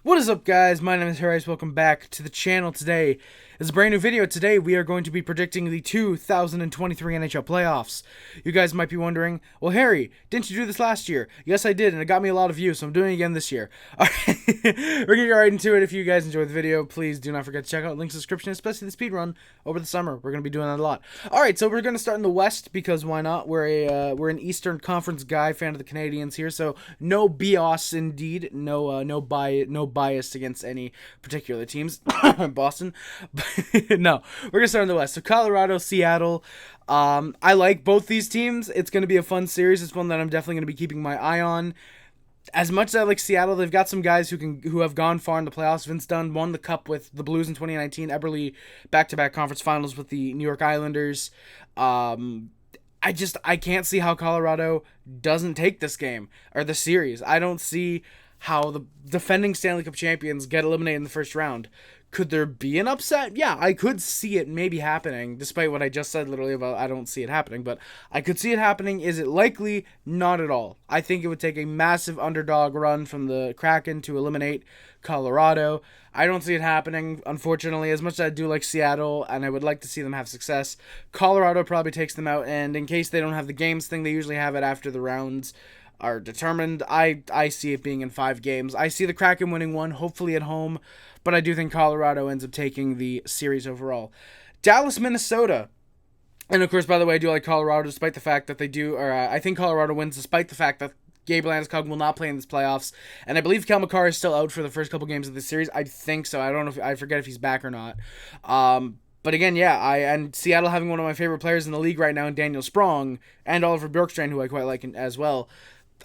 What is up, guys? My name is Harris. Welcome back to the channel. Today is a brand new video. Today we are going to be predicting the 2023 NHL Playoffs. You guys might be wondering, well, Harry, didn't you do this last year? Yes, I did, and it got me a lot of views, so I'm doing it again this year. Alright, we're going to get right into it. If you guys enjoyed the video, please do not forget to check out links in the description, especially the speed run over the summer. We're going to be doing that a lot. Alright, so we're going to start in the West, because why not? We're an Eastern Conference guy, fan of the Canadiens here, so no bias indeed. No bias against any particular teams. Boston. No, we're gonna start in the West. So Colorado, Seattle. I like both these teams. It's gonna be a fun series. It's one that I'm definitely gonna be keeping my eye on. As much as I like Seattle, they've got some guys who have gone far in the playoffs. Vince Dunn won the Cup with the Blues in 2019. Eberle back-to-back conference finals with the New York Islanders. I can't see how Colorado doesn't take this game or the series. I don't see how the defending Stanley Cup champions get eliminated in the first round. Could there be an upset? Yeah, I could see it maybe happening, despite what I just said literally about I don't see it happening, but I could see it happening. Is it likely? Not at all. I think it would take a massive underdog run from the Kraken to eliminate Colorado. I don't see it happening, unfortunately. As much as I do like Seattle, and I would like to see them have success, Colorado probably takes them out, and in case they don't have the games thing, they usually have it after the rounds are determined. I see it being in 5 games. I see the Kraken winning one, hopefully at home, but I do think Colorado ends up taking the series overall. Dallas, Minnesota. And of course, by the way, I do like Colorado despite the fact that I think Colorado wins despite the fact that Gabe Landeskog will not play in this playoffs. And I believe Kel McCarr is still out for the first couple games of the series. I think so. I don't know I forget if he's back or not. But again, yeah, and Seattle having one of my favorite players in the league right now in Daniel Sprong and Oliver Bjorkstrand, who I quite like as well.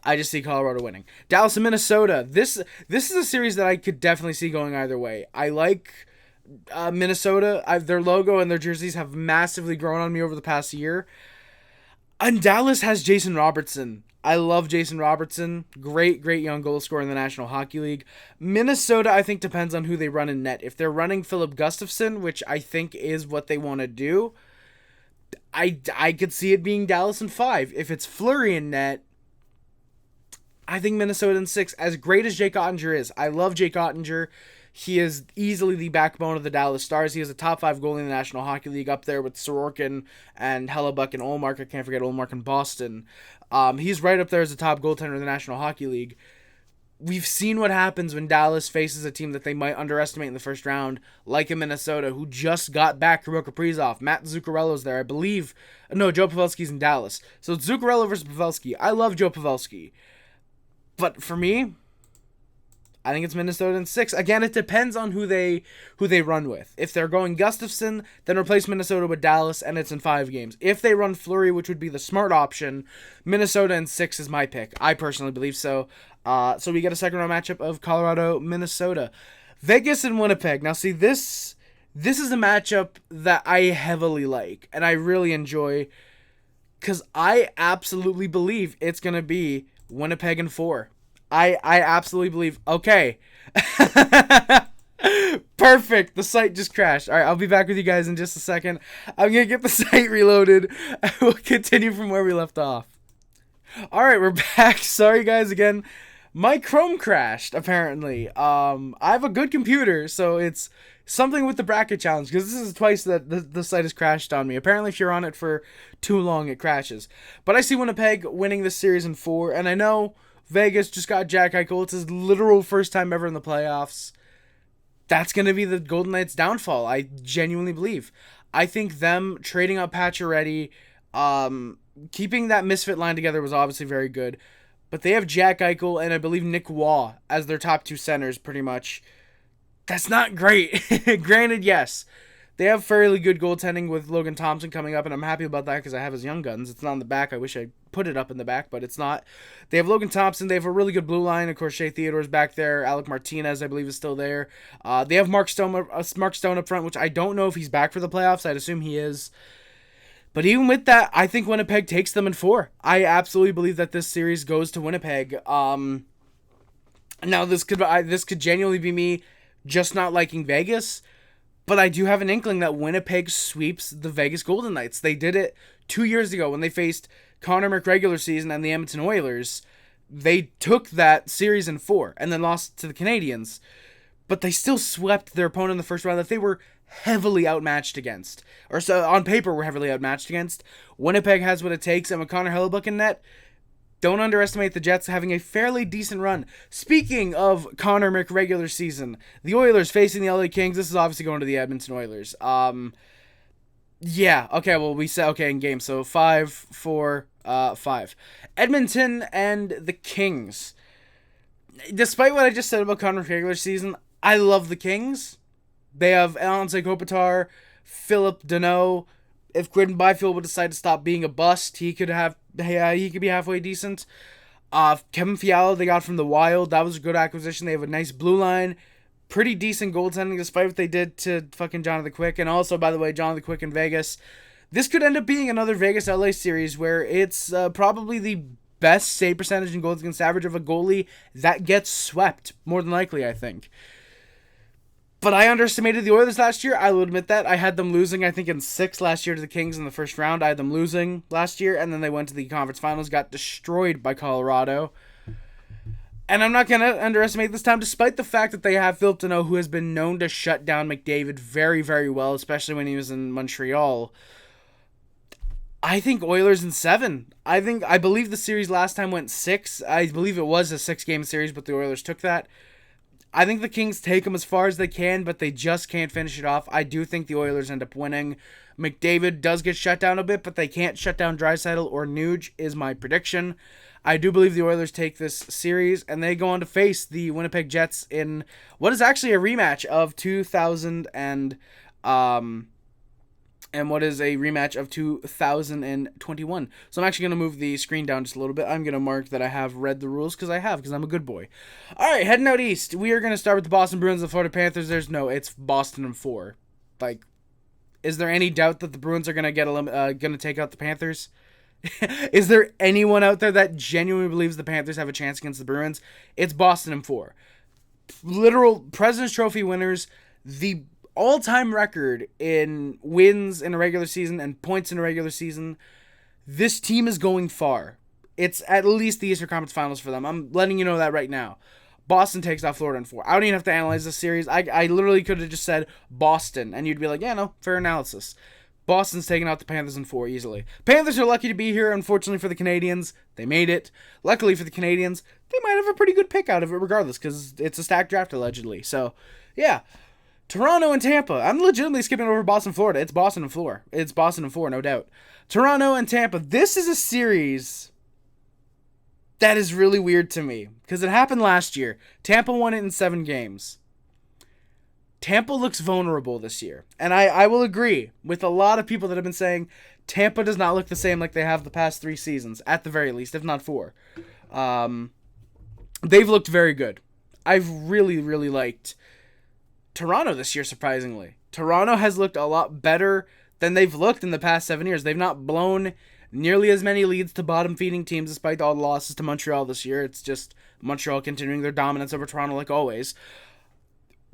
I just see Colorado winning. Dallas and Minnesota. This is a series that I could definitely see going either way. I like Minnesota. Their logo and their jerseys have massively grown on me over the past year. And Dallas has Jason Robertson. I love Jason Robertson. Great young goal scorer in the National Hockey League. Minnesota, I think, depends on who they run in net. If they're running Philip Gustafsson, which I think is what they want to do, I could see it being Dallas in 5. If it's Fleury in net, I think Minnesota in 6. As great as Jake Ottinger is, I love Jake Ottinger. He is easily the backbone of the Dallas Stars. He is a top 5 goalie in the National Hockey League, up there with Sorokin and Hellebuck and Ullmark. I can't forget Ullmark in Boston. He's right up there as the top goaltender in the National Hockey League. We've seen what happens when Dallas faces a team that they might underestimate in the first round, like in Minnesota, who just got back Kirill Kaprizov. Matt Zuccarello's there, I believe. No, Joe Pavelski's in Dallas. So it's Zuccarello versus Pavelski. I love Joe Pavelski. But for me, I think it's Minnesota in 6. Again, it depends on who they run with. If they're going Gustafsson, then replace Minnesota with Dallas, and it's in 5 games. If they run Fleury, which would be the smart option, Minnesota in 6 is my pick. I personally believe so. So we get a second round matchup of Colorado, Minnesota. Vegas and Winnipeg. Now, see, this is a matchup that I heavily like, and I really enjoy, because I absolutely believe it's going to be Winnipeg in 4. I absolutely believe. Okay. Perfect. The site just crashed. All right, I'll be back with you guys in just a second. I'm going to get the site reloaded, and we'll continue from where we left off. All right, we're back. Sorry, guys, again. My Chrome crashed, apparently. I have a good computer, so it's something with the bracket challenge, because this is twice that the site has crashed on me. Apparently, if you're on it for too long, it crashes. But I see Winnipeg winning this series in 4, and I know Vegas just got Jack Eichel. It's his literal first time ever in the playoffs. That's going to be the Golden Knights' downfall, I genuinely believe. I think them trading up Pacioretty, keeping that misfit line together was obviously very good. But they have Jack Eichel and I believe Nick Waugh as their top 2 centers, pretty much. That's not great. Granted, yes. They have fairly good goaltending with Logan Thompson coming up, and I'm happy about that because I have his Young Guns. It's not on the back. I wish I put it up in the back, but it's not. They have Logan Thompson. They have a really good blue line. Of course, Shea Theodore's back there. Alec Martinez, I believe, is still there. They have Mark Stone up front, which I don't know if he's back for the playoffs. I'd assume he is. But even with that, I think Winnipeg takes them in 4. I absolutely believe that this series goes to Winnipeg. Now, this could genuinely be me just not liking Vegas, but I do have an inkling that Winnipeg sweeps the Vegas Golden Knights. They did it 2 years ago when they faced Connor McGregor season and the Edmonton Oilers. They took that series in 4 and then lost to the Canadiens, but they still swept their opponent in the first round that they were heavily outmatched against. Or so on paper were heavily outmatched against. Winnipeg has what it takes, and with Connor Hellebuyck in net, don't underestimate the Jets having a fairly decent run. Speaking of Connor McRegular season, the Oilers facing the LA Kings. This is obviously going to the Edmonton Oilers. Yeah, okay, well, we said, okay, in game, so 5-4-5. Edmonton and the Kings. Despite what I just said about Connor McRegular's season, I love the Kings. They have Alonso Kopitar, Philip Deneau. If Quinton Byfield would decide to stop being a bust, he could be halfway decent. Kevin Fiala they got from the Wild. That was a good acquisition. They have a nice blue line. Pretty decent goaltending despite what they did to fucking Jonathan Quick. And also, by the way, Jonathan Quick in Vegas. This could end up being another Vegas-LA series where it's probably the best save percentage and goals against average of a goalie that gets swept, more than likely, I think. But I underestimated the Oilers last year. I will admit that. I had them losing, I think, in 6 last year to the Kings in the first round. I had them losing last year, and then they went to the conference finals, got destroyed by Colorado. And I'm not going to underestimate this time, despite the fact that they have Philip Deneau, who has been known to shut down McDavid very, very well, especially when he was in Montreal. I think Oilers in 7. I believe the series last time went 6. I believe it was a 6-game series, but the Oilers took that. I think the Kings take them as far as they can, but they just can't finish it off. I do think the Oilers end up winning. McDavid does get shut down a bit, but they can't shut down Draisaitl or Nuge, is my prediction. I do believe the Oilers take this series, and they go on to face the Winnipeg Jets in what is actually a rematch of 2021. So I'm actually going to move the screen down just a little bit. I'm going to mark that I have read the rules because I'm a good boy. All right, heading out east. We are going to start with the Boston Bruins and the Florida Panthers. It's Boston in 4. Like, is there any doubt that the Bruins are going to take out the Panthers? Is there anyone out there that genuinely believes the Panthers have a chance against the Bruins? It's Boston in 4. Literal President's Trophy winners. The all-time record in wins in a regular season and points in a regular season. This team is going far. It's at least the Eastern Conference Finals for them. I'm letting you know that right now. Boston takes out Florida in 4. I don't even have to analyze this series. I literally could have just said Boston, and you'd be like, yeah, no, fair analysis. Boston's taking out the Panthers in 4 easily. Panthers are lucky to be here. Unfortunately for the Canadiens, they made it. Luckily for the Canadiens, they might have a pretty good pick out of it regardless, because it's a stacked draft allegedly. So, yeah. Toronto and Tampa. I'm legitimately skipping over Boston, Florida. It's Boston and 4. It's Boston and 4, no doubt. Toronto and Tampa. This is a series that is really weird to me because it happened last year. Tampa won it in 7 games. Tampa looks vulnerable this year. And I will agree with a lot of people that have been saying Tampa does not look the same like they have the past 3 seasons, at the very least, if not 4. They've looked very good. I've really, really liked Toronto this year, surprisingly. Toronto has looked a lot better than they've looked in the past 7 years. They've not blown nearly as many leads to bottom-feeding teams despite all the losses to Montreal this year. It's just Montreal continuing their dominance over Toronto like always.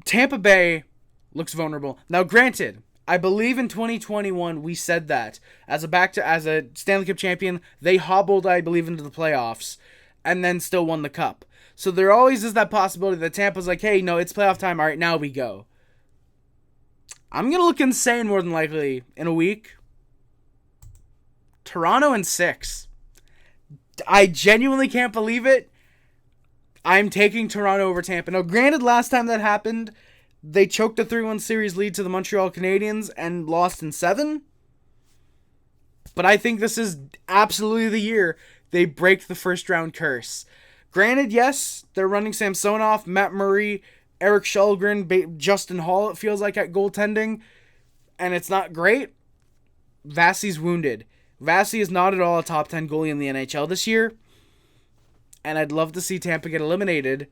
Tampa Bay looks vulnerable. Now, granted, I believe in 2021 we said that. As a Stanley Cup champion, they hobbled, I believe, into the playoffs and then still won the cup. So there always is that possibility that Tampa's like, hey, no, it's playoff time. All right, now we go. I'm going to look insane more than likely in a week. Toronto in 6. I genuinely can't believe it. I'm taking Toronto over Tampa. Now, granted, last time that happened, they choked a 3-1 series lead to the Montreal Canadiens and lost in 7. But I think this is absolutely the year they break the first-round curse. Granted, yes, they're running Samsonov, Matt Murray, Eric Källgren, Justin Hall, it feels like, at goaltending, and it's not great. Vasi's wounded. Vasi is not at all a top 10 goalie in the NHL this year, and I'd love to see Tampa get eliminated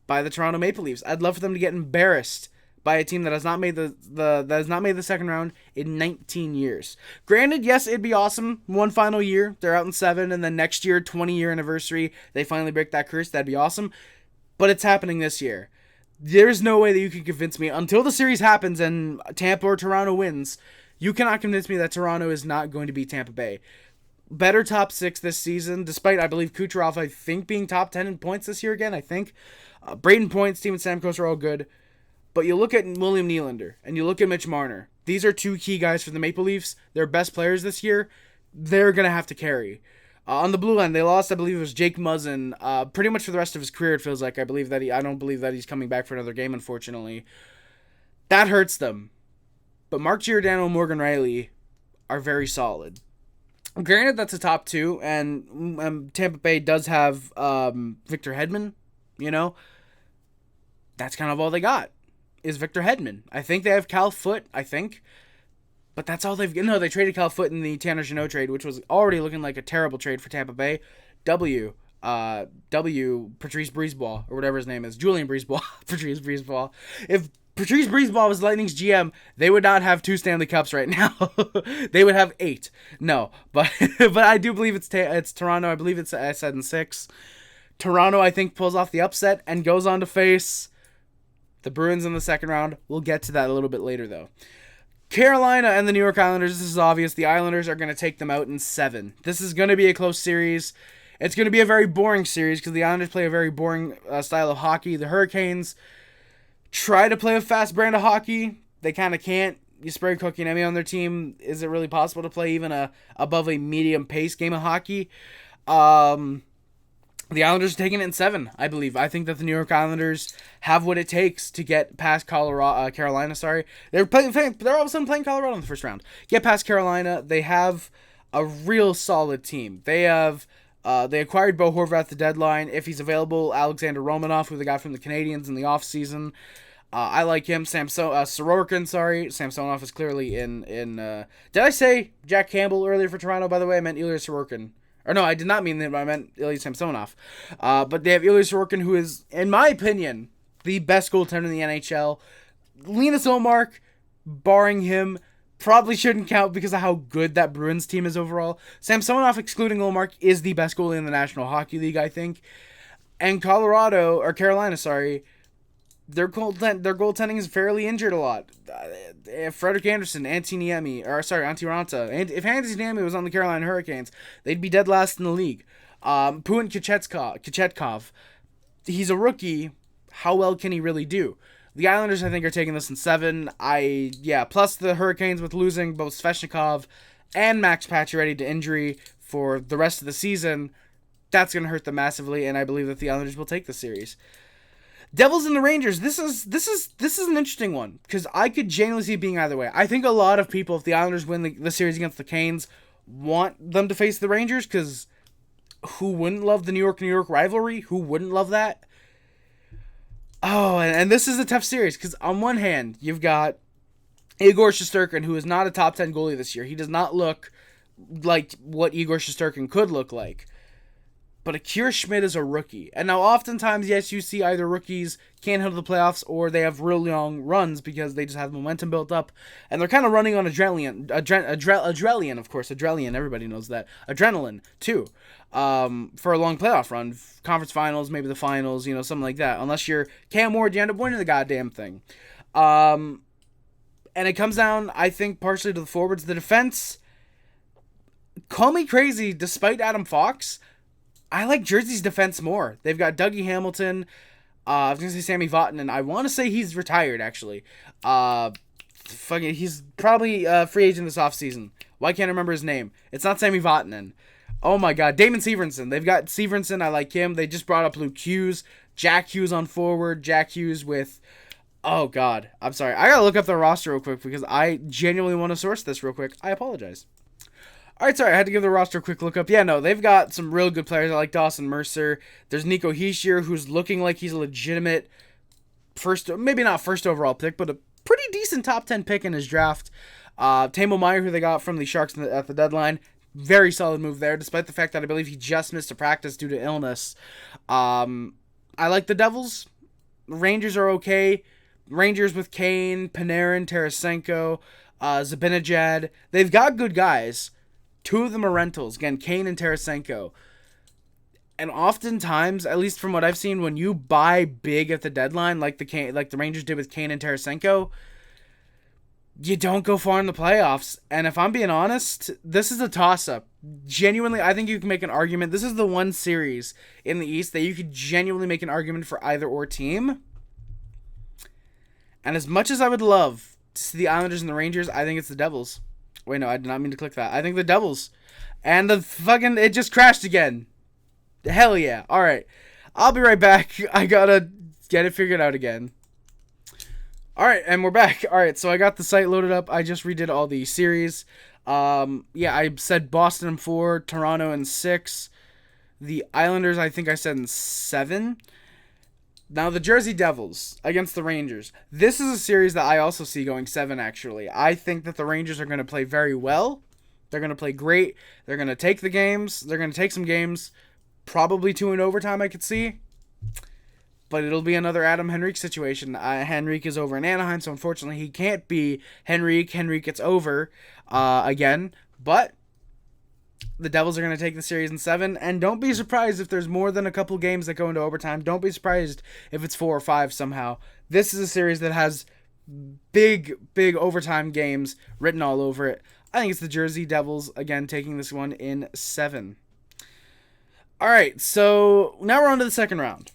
by the Toronto Maple Leafs. I'd love for them to get embarrassed by a team that has not made the second round in 19 years. Granted, yes, it'd be awesome. One final year, they're out in 7, and then next year, 20-year anniversary, they finally break that curse. That'd be awesome. But it's happening this year. There's no way that you can convince me, until the series happens and Tampa or Toronto wins, you cannot convince me that Toronto is not going to beat Tampa Bay. better top 6 this season, despite, I believe, Kucherov, I think, being top 10 in points this year again, I think. Braden Point, Steven Stamkos are all good. But you look at William Nylander, and you look at Mitch Marner. These are 2 key guys for the Maple Leafs. They're best players this year. They're going to have to carry. On the blue line, they lost, I believe it was Jake Muzzin, pretty much for the rest of his career, it feels like. I don't believe that he's coming back for another game, unfortunately. That hurts them. But Mark Giordano and Morgan Rielly are very solid. Granted, that's a top 2, and Tampa Bay does have Victor Hedman, That's kind of all they got, is Victor Hedman. I think they have Cal Foote, But that's all they've... No, they traded Cal Foote in the Tanner Jeannot trade, which was already looking like a terrible trade for Tampa Bay. Patrice Brisebois, or whatever his name is. Julian Brisebois. Patrice Brisebois. If Patrice Brisebois was Lightning's GM, they would not have 2 Stanley Cups right now. They would have 8. No, but I do believe it's Toronto. I believe I said in 6. Toronto, I think, pulls off the upset and goes on to face the Bruins in the second round. We'll get to that a little bit later, though. Carolina and the New York Islanders, this is obvious. The Islanders are going to take them out in 7. This is going to be a close series. It's going to be a very boring series because the Islanders play a very boring style of hockey. The Hurricanes try to play a fast brand of hockey. They kind of can't. You spray Kotkaniemi on their team. Is it really possible to play even above a medium pace game of hockey? The Islanders are taking it in 7, I believe. I think that the New York Islanders have what it takes to get past Carolina. They're all of a sudden playing Colorado in the first round. Get past Carolina. They have a real solid team. They acquired Bo Horvath at the deadline. If he's available, Alexander Romanov, who they got from the Canadiens in the offseason. I like him. Samsonov is clearly in. Did I say Jack Campbell earlier for Toronto? By the way, I meant Ilya Sorokin. Or no, I did not mean that. I meant Ilya Samsonov. But they have Ilya Sorokin, who is, in my opinion, the best goaltender in the NHL. Linus Ullmark, barring him, probably shouldn't count because of how good that Bruins team is overall. Samsonov, excluding Ullmark, is the best goalie in the National Hockey League, I think. And Carolina, their goaltending is fairly injured a lot. Frederik Andersen, Antti Ranta. And if Antti Niemi was on the Carolina Hurricanes, they'd be dead last in the league. Putin Kochetkov, he's a rookie. How well can he really do? The Islanders, I think, are taking this in 7. Plus the Hurricanes with losing both Svechnikov and Max Pacioretty to injury for the rest of the season. That's going to hurt them massively, and I believe that the Islanders will take the series. Devils and the Rangers, this is an interesting one, because I could genuinely see it being either way. I think a lot of people, if the Islanders win the series against the Canes, want them to face the Rangers, because who wouldn't love the New York rivalry? Who wouldn't love that? Oh, and this is a tough series, because on one hand, you've got Igor Shesterkin, who is not a top 10 goalie this year. He does not look like what Igor Shesterkin could look like. But Akira Schmidt is a rookie. And now oftentimes, yes, you see either rookies can't handle the playoffs or they have real long runs because they just have momentum built up. And they're kind of running on adrenaline, of course. Adrenaline, everybody knows that. Adrenaline, too. For a long playoff run. Conference finals, maybe the finals, something like that. Unless you're Cam Ward, you end up winning the goddamn thing. And it comes down, I think, partially to the forwards. The defense, call me crazy, despite Adam Fox, I like Jersey's defense more. They've got Dougie Hamilton. I was going to say Sammy Vatanen. I want to say he's retired, actually. He's probably a free agent this offseason. Why can't I remember his name? It's not Sammy Vatanen. Oh my god. Damon Severenson. They've got Severenson. I like him. They just brought up Luke Hughes. Jack Hughes on forward. Jack Hughes with... Oh god. I'm sorry. I got to look up the roster real quick because I genuinely want to source this real quick. I apologize. Alright, sorry, I had to give the roster a quick look up. Yeah, no, they've got some real good players. I like Dawson Mercer. There's Nico Hischier, who's looking like he's a legitimate maybe not first overall pick, but a pretty decent top 10 pick in his draft. Tamo Meyer, who they got from the Sharks at the deadline. Very solid move there, despite the fact that I believe he just missed a practice due to illness. I like the Devils. Rangers are okay. Rangers with Kane, Panarin, Tarasenko, Zibanejad. They've got good guys. 2 of them are rentals. Again, Kane and Tarasenko. And oftentimes, at least from what I've seen, when you buy big at the deadline, like the Rangers did with Kane and Tarasenko, you don't go far in the playoffs. And if I'm being honest, this is a toss-up. Genuinely, I think you can make an argument. This is the one series in the East that you could genuinely make an argument for either or team. And as much as I would love to see the Islanders and the Rangers, I think it's the Devils. Wait, no, I did not mean to click that. I think the Devils. And it just crashed again. Hell yeah. All right. I'll be right back. I gotta get it figured out again. All right, and we're back. All right, so I got the site loaded up. I just redid all the series. I said Boston in 4, Toronto in 6. The Islanders, I think I said in 7. Now, the Jersey Devils against the Rangers. This is a series that I also see going 7, actually. I think that the Rangers are going to play very well. They're going to play great. They're going to take the games. They're going to take some games. Probably 2 in overtime, I could see. But it'll be another Adam Henrique situation. Henrique is over in Anaheim, so unfortunately he can't be Henrique. Henrique gets over again. But the Devils are going to take the series in 7. And don't be surprised if there's more than a couple games that go into overtime. Don't be surprised if it's 4 or 5 somehow. This is a series that has big overtime games written all over it. I think it's the Jersey Devils, again, taking this one in 7. All right, so now we're on to the second round.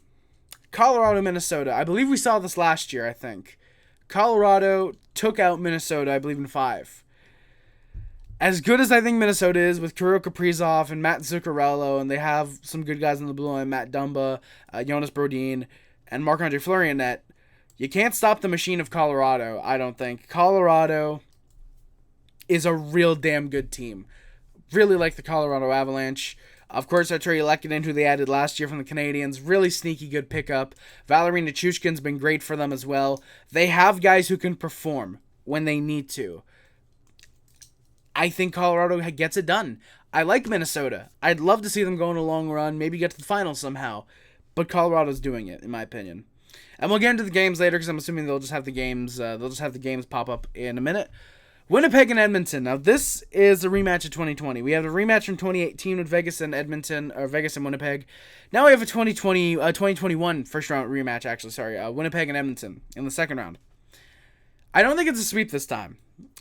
Colorado, Minnesota. I believe we saw this last year, I think. Colorado took out Minnesota, I believe, in 5. As good as I think Minnesota is with Kirill Kaprizov and Matt Zuccarello, and they have some good guys on the blue line, Matt Dumba, Jonas Brodin, and Marc-Andre Fleury in net, you can't stop the machine of Colorado, I don't think. Colorado is a real damn good team. Really like the Colorado Avalanche. Of course, Arturi Lehkonen, who they added last year from the Canadiens, really sneaky good pickup. Valeri Nichushkin's been great for them as well. They have guys who can perform when they need to. I think Colorado gets it done. I like Minnesota. I'd love to see them go on a long run, maybe get to the finals somehow. But Colorado's doing it, in my opinion. And we'll get into the games later because I'm assuming they'll just have the games pop up in a minute. Winnipeg and Edmonton. Now, this is a rematch of 2020. We have a rematch from 2018 with Vegas and Edmonton, or Vegas and Winnipeg. Now we have a 2021 first round rematch, actually, sorry. Winnipeg and Edmonton in the second round. I don't think it's a sweep this time.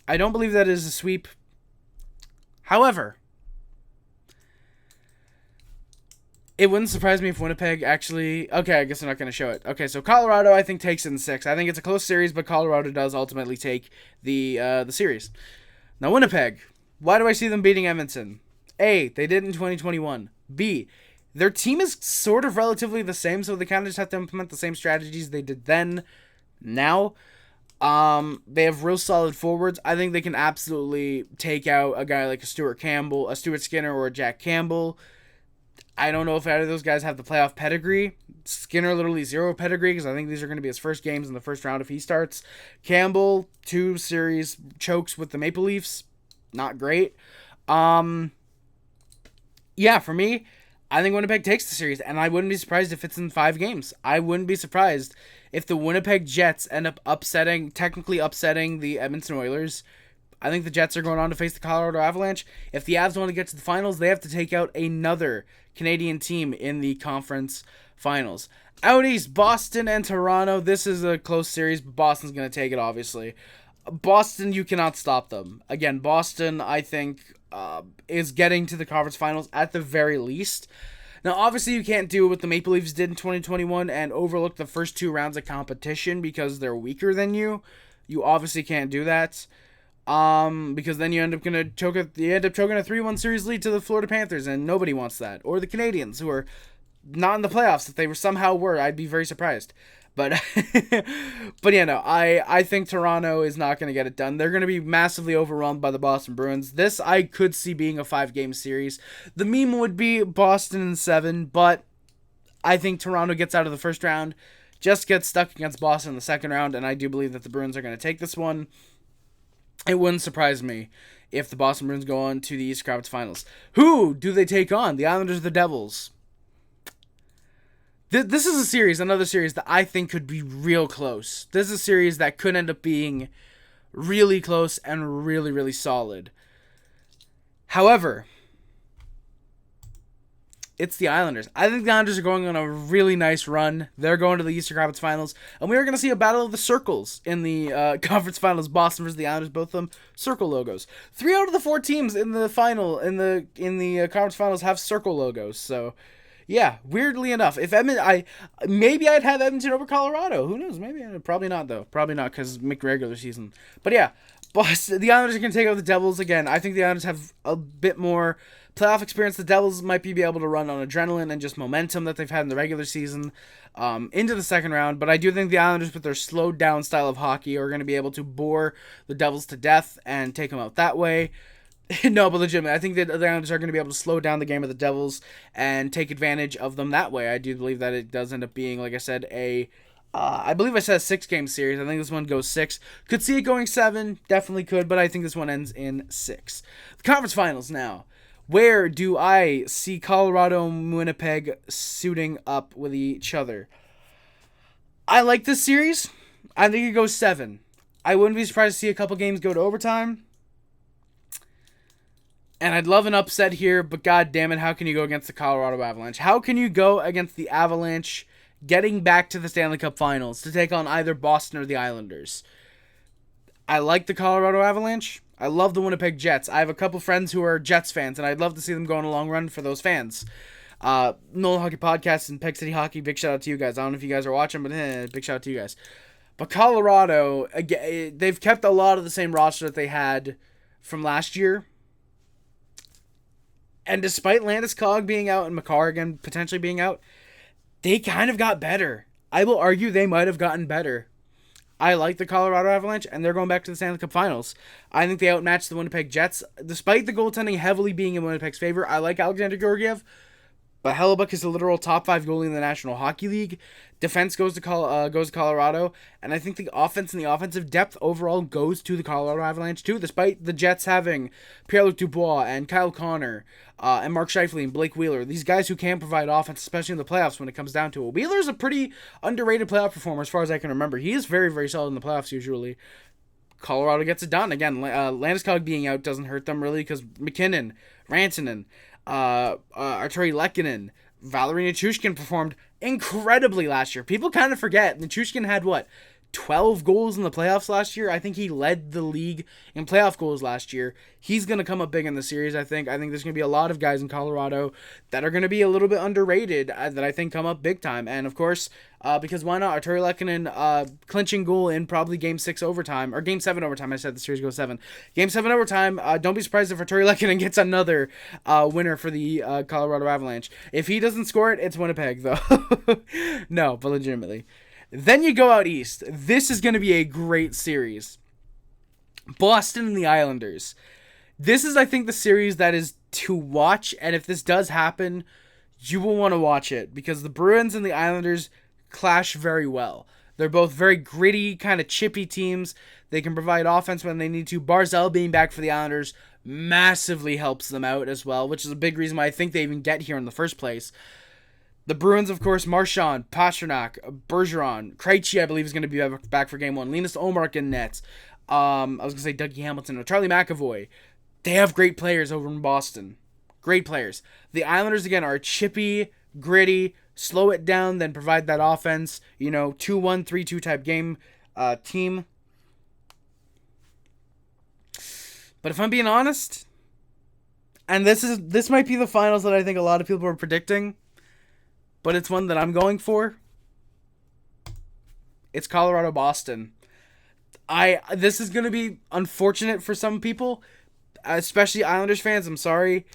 I don't believe that it is a sweep. However, it wouldn't surprise me if Winnipeg actually... Okay, I guess they're not going to show it. Okay, so Colorado, I think, takes it in 6. I think it's a close series, but Colorado does ultimately take the series. Now, Winnipeg. Why do I see them beating Edmonton? A, they did in 2021. B, their team is sort of relatively the same, so they kind of just have to implement the same strategies they did then, now. They have real solid forwards. I think they can absolutely take out a guy like a Stuart Skinner, or a Jack Campbell. I don't know if either of those guys have the playoff pedigree. Skinner literally 0 pedigree because I think these are going to be his first games in the first round if he starts. Campbell, 2 series chokes with the Maple Leafs. Not great. Yeah, for me, I think Winnipeg takes the series, and I wouldn't be surprised if it's in 5 games. I wouldn't be surprised if the Winnipeg Jets end up technically upsetting the Edmonton Oilers. I think the Jets are going on to face the Colorado Avalanche. If the Avs want to get to the finals, they have to take out another Canadian team in the conference finals. Out east, Boston and Toronto. This is a close series, but Boston's going to take it, obviously. Boston, you cannot stop them. Again, Boston, I think, is getting to the conference finals at the very least. Now, obviously, you can't do what the Maple Leafs did in 2021 and overlook the first 2 rounds of competition because they're weaker than you. You obviously can't do that. Because then you end up choking a 3-1 series lead to the Florida Panthers, and nobody wants that. Or the Canadiens, who are not in the playoffs. If they somehow were, I'd be very surprised. But yeah, no, I think Toronto is not going to get it done. They're going to be massively overwhelmed by the Boston Bruins. This I could see being a 5-game series. The meme would be Boston in 7, but I think Toronto gets out of the first round, just gets stuck against Boston in the second round, and I do believe that the Bruins are going to take this one. It wouldn't surprise me if the Boston Bruins go on to the East Conference Finals. Who do they take on? The Islanders or the Devils? This is another series that I think could be real close. This is a series that could end up being really close and really, really solid. However, It's the Islanders. I think the Islanders are going on a really nice run. They're going to the Eastern Conference Finals, and we are going to see a battle of the circles in the Conference Finals. Boston versus the Islanders, both of them circle logos. 3 out of the 4 teams in the final in the Conference Finals have circle logos. So, yeah, weirdly enough, if maybe I'd have Edmonton over Colorado. Who knows? Maybe, probably not though. Probably not because regular season. But yeah, Boston, the Islanders are going to take out the Devils again. I think the Islanders have a bit more playoff experience. The Devils might be able to run on adrenaline and just momentum that they've had in the regular season into the second round. But I do think the Islanders, with their slowed down style of hockey, are going to be able to bore the Devils to death and take them out that way. No, but legitimately, I think that the Islanders are going to be able to slow down the game of the Devils and take advantage of them that way. I do believe that it does end up being, like I said, I believe I said a 6-game series. I think this one goes 6. Could see it going 7. Definitely could, but I think this one ends in 6. The conference finals now. Where do I see Colorado and Winnipeg suiting up with each other? I like this series. I think it goes 7. I wouldn't be surprised to see a couple games go to overtime. And I'd love an upset here, but god damn it, how can you go against the Colorado Avalanche? How can you go against the Avalanche getting back to the Stanley Cup Finals to take on either Boston or the Islanders? I like the Colorado Avalanche. I love the Winnipeg Jets. I have a couple friends who are Jets fans, and I'd love to see them go on a long run for those fans. Nolan Hockey Podcast and Peg City Hockey, big shout out to you guys. I don't know if you guys are watching, but big shout out to you guys. But Colorado, again, they've kept a lot of the same roster that they had from last year. And despite Landeskog being out and Makar again potentially being out, they kind of got better. I will argue they might have gotten better. I like the Colorado Avalanche, and they're going back to the Stanley Cup Finals. I think they outmatched the Winnipeg Jets. Despite the goaltending heavily being in Winnipeg's favor, I like Alexander Georgiev, but Hellebuck is a literal top 5 goalie in the National Hockey League. Defense goes to Colorado, and I think the offense and the offensive depth overall goes to the Colorado Avalanche too, despite the Jets having Pierre-Luc Dubois and Kyle Connor and Mark Scheifele and Blake Wheeler, these guys who can provide offense, especially in the playoffs when it comes down to it. Wheeler's a pretty underrated playoff performer as far as I can remember. He is very, very solid in the playoffs usually. Colorado gets it done. Again, Landeskog being out doesn't hurt them really because McKinnon, Rantanen, Arturi Lehkonen, Valeri Nichushkin performed incredibly last year. People kind of forget. Nichushkin had, 12 goals in the playoffs last year? I think he led the league in playoff goals last year. He's going to come up big in the series, I think. I think there's going to be a lot of guys in Colorado that are going to be a little bit underrated that I think come up big time. And, of course, because why not? Arturi Lehkonen clinching goal in probably Game 6 overtime, or Game 7 overtime. I said the series goes 7. Game 7 overtime, don't be surprised if Arturi Lehkonen gets another winner for the Colorado Avalanche. If he doesn't score it, it's Winnipeg, though. No, but legitimately. Then you go out east. This is going to be a great series. Boston and the Islanders. This is, I think, the series that is to watch, and if this does happen, you will want to watch it, because the Bruins and the Islanders clash very well. They're both very gritty, kind of chippy teams. They can provide offense when they need to. Barzal being back for the Islanders massively helps them out as well, which is a big reason why I think they even get here in the first place. The Bruins, of course, Marchand, Pastrnak, Bergeron, Krejci, I believe, is going to be back for Game 1. Linus Ullmark in nets. I was going to say Dougie Hamilton or Charlie McAvoy. They have great players over in Boston. Great players. The Islanders, again, are chippy, gritty, slow it down, then provide that offense. 2-1, 3-2 type game team. But if I'm being honest, and this might be the finals that I think a lot of people are predicting, but it's one that I'm going for. It's Colorado-Boston. This is going to be unfortunate for some people, especially Islanders fans. I'm sorry.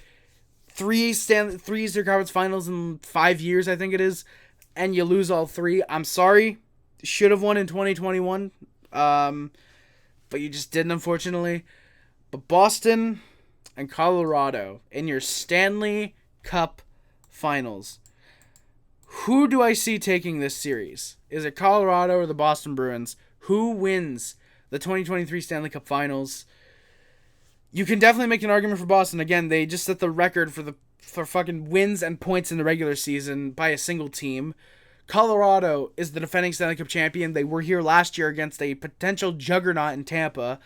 3 Eastern Conference Finals in 5 years, I think it is, and you lose all 3. I'm sorry. Should have won in 2021, but you just didn't, unfortunately. But Boston and Colorado in your Stanley Cup Finals. Who do I see taking this series? Is it Colorado or the Boston Bruins? Who wins the 2023 Stanley Cup Finals? You can definitely make an argument for Boston. Again, they just set the record for fucking wins and points in the regular season by a single team. Colorado is the defending Stanley Cup champion. They were here last year against a potential juggernaut in Tampa,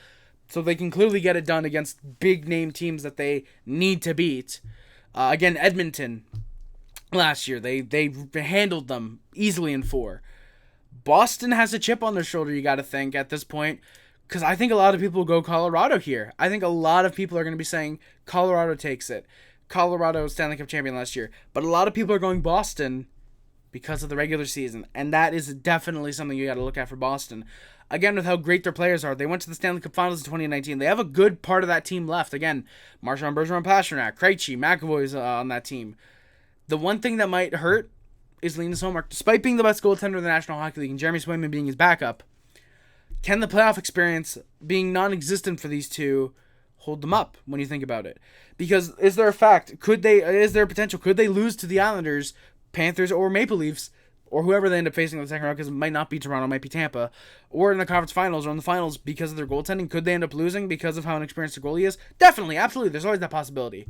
so they can clearly get it done against big-name teams that they need to beat. Again, Edmonton. last year. They handled them easily in 4. Boston has a chip on their shoulder, you got to think, at this point, because I think a lot of people will go Colorado here. I think a lot of people are going to be saying Colorado takes it. Colorado Stanley Cup champion last year. But a lot of people are going Boston because of the regular season, and that is definitely something you got to look at for Boston. Again, with how great their players are, they went to the Stanley Cup Finals in 2019. They have a good part of that team left. Again, Marchand, Bergeron, Pastrnak, Krejci, McAvoy's on that team. The one thing that might hurt is Linus Ullmark. Despite being the best goaltender in the National Hockey League and Jeremy Swayman being his backup, can the playoff experience being non-existent for these two hold them up when you think about it? Because is there a fact? Is there a potential? Could they lose to the Islanders, Panthers, or Maple Leafs, or whoever they end up facing in the second round? Because it might not be Toronto, it might be Tampa, or in the conference finals or in the finals because of their goaltending. Could they end up losing because of how inexperienced the goalie is? Definitely, absolutely. There's always that possibility.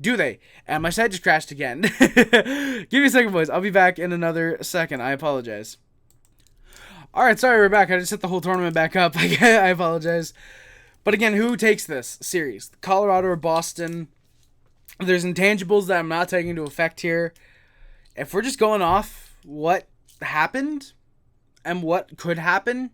Do they? And my site just crashed again. Give me a second, boys. I'll be back in another second. I apologize. Alright, sorry, we're back. I just set the whole tournament back up. I apologize. But again, who takes this series? Colorado or Boston? There's intangibles that I'm not taking into effect here. If we're just going off what happened and what could happen,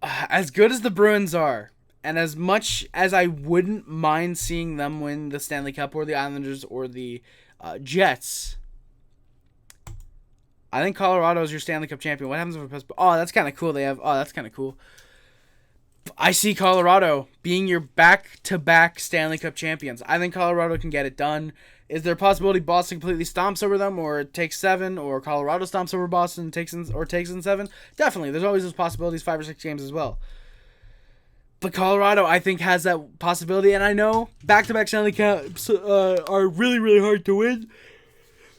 as good as the Bruins are, and as much as I wouldn't mind seeing them win the Stanley Cup or the Islanders or the Jets, I think Colorado is your Stanley Cup champion. What happens if that's kind of cool. That's kind of cool. I see Colorado being your back-to-back Stanley Cup champions. I think Colorado can get it done. Is there a possibility Boston completely stomps over them, or takes 7, or Colorado stomps over Boston and takes in 7? Definitely. There's always those possibilities, 5 or 6 games as well. But Colorado, I think, has that possibility, and I know back-to-back Stanley Cups are really, really hard to win.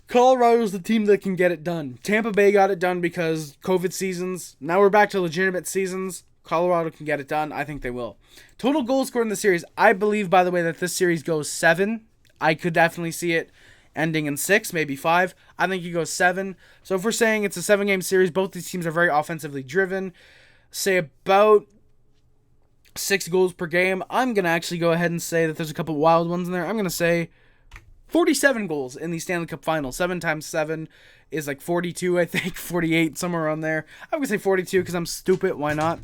Colorado's the team that can get it done. Tampa Bay got it done because COVID seasons. Now we're back to legitimate seasons. Colorado can get it done. I think they will. Total goals scored in the series. I believe, by the way, that this series goes 7. I could definitely see it ending in 6, maybe 5. I think it goes 7. So if we're saying it's a 7-game series, both these teams are very offensively driven. Say about 6 goals per game. I'm going to actually go ahead and say that there's a couple wild ones in there. I'm going to say 47 goals in the Stanley Cup Final. 7 times 7 is like 42, I think. 48, somewhere around there. I'm going to say 42 because I'm stupid. Why not?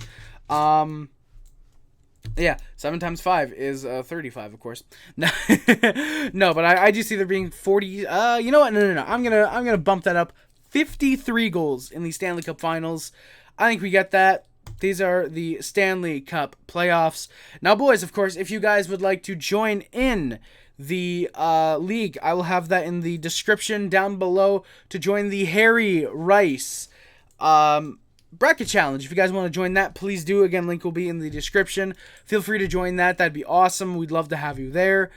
Yeah, 7 times 5 is 35, of course. No, but I do see there being 40. You know what? No. I'm gonna bump that up. 53 goals in the Stanley Cup Finals. I think we get that. These are the Stanley Cup playoffs. Now, boys, of course, if you guys would like to join in the league, I will have that in the description down below to join the Harry Rice bracket challenge. If you guys want to join that, please do. Again, link will be in the description. Feel free to join that. That'd be awesome. We'd love to have you there.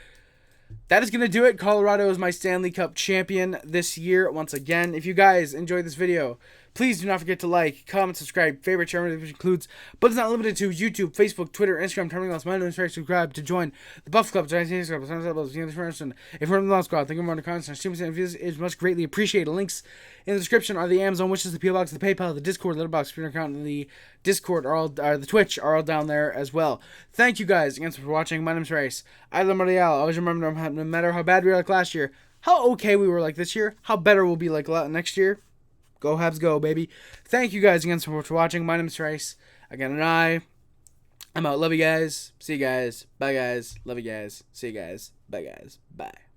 That is going to do it. Colorado is my Stanley Cup champion this year. Once again, if you guys enjoyed this video, please do not forget to like, comment, subscribe, favorite channel, which includes, but it's not limited to, YouTube, Facebook, Twitter, Instagram, turning on my name, subscribe to join the Buff Club, join the Club, if you're in the Law Squad, thank you for the comments, is much greatly appreciated. Links in the description are the Amazon wishes, the PO Box, the PayPal, the Discord, the Letterboxd, Twitter account, and the Discord the Twitch are all down there as well. Thank you guys again for watching. My name's Rice. I love Montreal. Always remember, no matter how bad we were like last year, how okay we were like this year, how better we'll be like next year. Go Habs, go, baby. Thank you guys again so much for watching. My name is Rice. Again, and I'm out. Love you guys. See you guys. Bye, guys. Love you guys. See you guys. Bye, guys. Bye.